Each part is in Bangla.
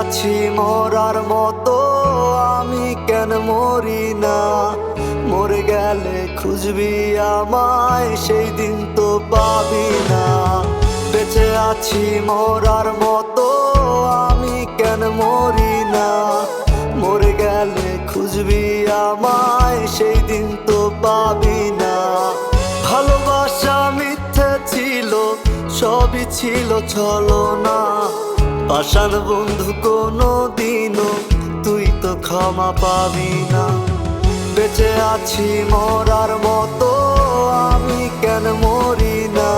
আছি মরার মতো, আমি কেন মরি না? মরে গেলে খুঁজবি আমায়, সেই দিন তো পাবি না। বেঁচে আছি মরার মতো, আমি কেন মরি না? মরে গেলে খুঁজবি আমায়, সেই দিন তো পাবি না। ভালোবাসা মিথ্যে ছিল, সবই ছিল ছলনা। পাষাণ বন্ধু কোনো দিনও তুই তো ক্ষমা পাবি না। বেঁচে আছি মরার মতো, আমি কেন মরি না?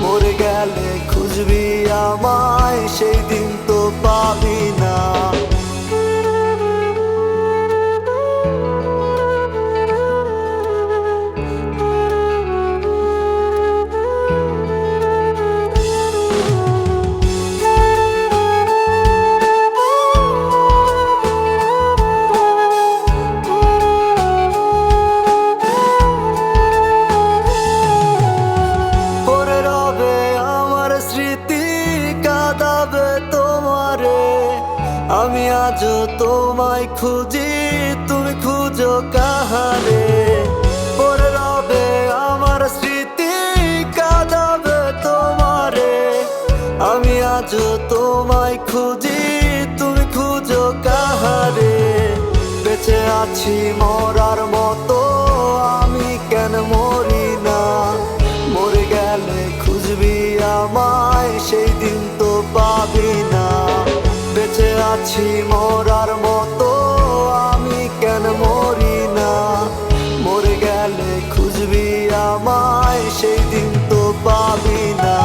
মরে গেলে খুঁজবি আমায়, সেই দিন তো পাবি না। আমি আজও তোমায় খুঁজি, তুমি খুঁজো কাহারে? পরে রবে আমার স্মৃতি, কাঁদাবে তোমারে। আমি আজও তোমায় খুঁজি, তুমি খুঁজো কাহারে? বেঁচে আছি মরার মতো, আমি কেন মরি না? মরে গেলে খুঁজবি আমায়, সেই দিন তো পাবি না। বেঁচে আছি মরার মতো, আমি কেন মরি না? মরে গেলে খুঁজবি আমায়, সেই দিন তো পাবি না।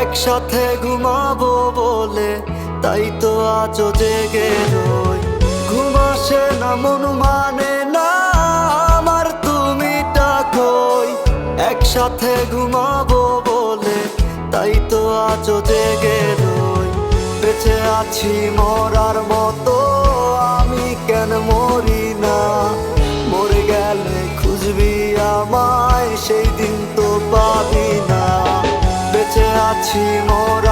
একসাথে ঘুমাবো বলে তাই তো আজও জেগে রই। ঘুম আসে না, মন মানে না আমার, তুমি ডাকোই। একসাথে ঘুমাবো বলে তাই তো আজও জেগে রই। বেঁচে আছি মরার মতো, আমি কেন মরি না? মরে গেলে খুঁজবি আমায়, সেই দিন তো পাবি না। বেঁচে আছি মরার